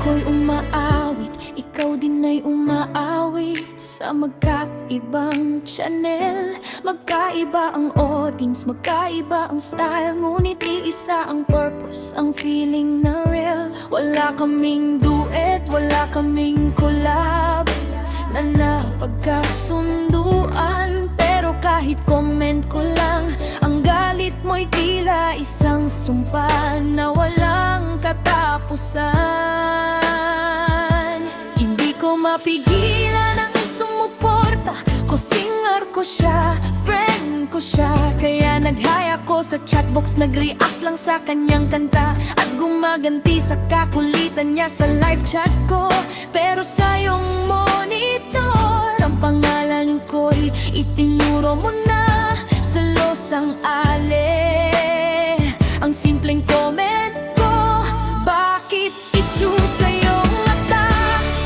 Ako'y umaawit, ikaw din ay umaawit sa magkaibang channel. Magkaiba ang audience, magkaiba ang style, ngunit iisa ang purpose, ang feeling na real. Wala kaming duet, wala kaming collab na napagkasunduan, pero kahit comment ko lang, ang galit mo'y tila isang sumpa na walang katapusan. Hindi ko mapigilan ang sumuporta, kusingar ko siya, friend ko siya. Kaya nag-hi ako sa chatbox, nag-react lang sa kanyang kanta, at gumaganti sa kakulitan niya sa live chat ko. Pero sa iyong monitor, ang pangalan ko'y itinuro mo na, Selosang Ale. Ang simpleng comment ko, bakit issue sa iyong mata?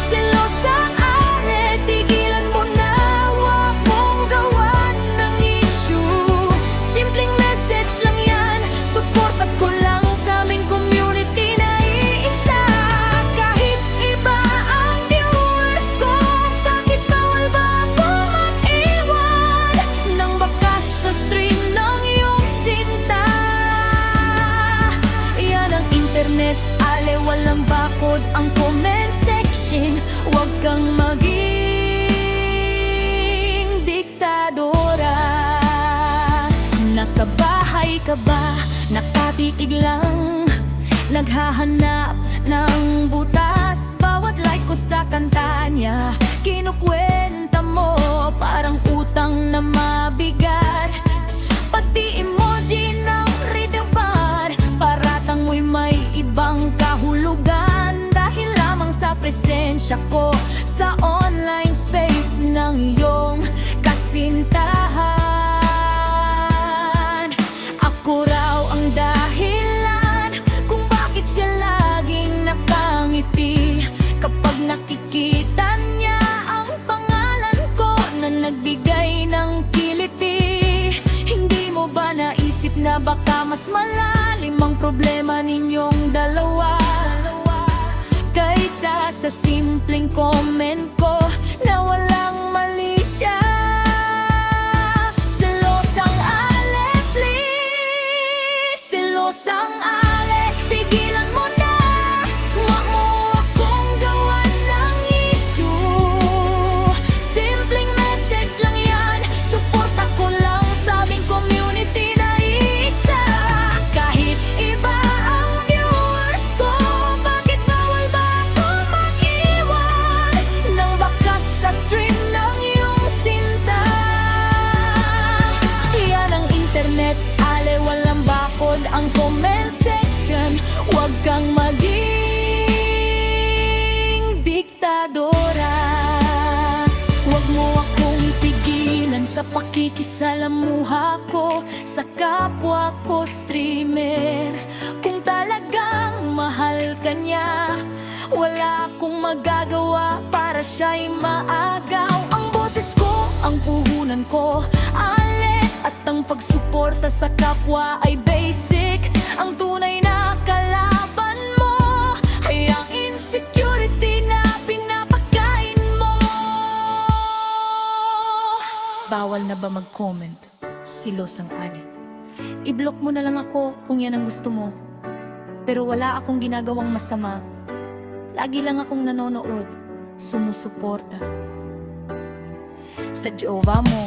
Selosang Ale, tigilan mo na, wag mong gawan ng issue. Simpleng message lang yan, suporta ko lang sa aming community na iisa. Kahit iba ang viewers ko, bakit bawal ba ako mag-iwan ng bakas sa stream ng iyong sinta? Yan ang internet, Ale, walang bakod ang comment section. Huwag kang maging diktadora. Nasa bahay ka ba, nakatitig lang, naghahanap ng butas? Bawat like ko sa kanta niya, kinukwenta mo, parang utang na mabigat. Pati emoji ng reader bar, paratang mo'y may ibang kahulugan, dahil lamang sa presensya ko sa online space ng iyong kasintahan. Ako raw ang dahilan kung bakit siya laging nakangiti kapag nakikita niya ang pangalan ko na nagbigay ng kiliti. Hindi mo ba naisip na baka mas malalim ang problema ninyong dalawa kaysa sa simpleng comment ko na walang mali siya? Selosang Ale, please. Selosang Ale, tigilan mo na, wag mo akong gawan ng issue. Simpleng message lang yan, suporta ko lang sa aming community na isa. Kahit iba ang viewers ko, bakit bawal ba ako mag-iwan ng bakas sa stream ng iyong sinta? Yan ang internet, Ale, walang bakod ang comment section. Huwag kang maging diktadora. Huwag mo akong pigilan sa pakikisalamuha ko sa kapwa ko streamer. Kung talagang mahal ka niya, wala akong magagawa para siya'y maagaw. Ang boses ko, ang puhunan ko, Ale, at ang pagsuporta sa kapwa ay basic. Ang tunay na kalaban mo ay ang insecurity na pinapakain mo. Bawal na ba mag-comment, Selosang Ale? I-block mo na lang ako kung yan ang gusto mo. Pero wala akong ginagawang masama. Lagi lang akong nanonood, sumusuporta sa Jehovah mo.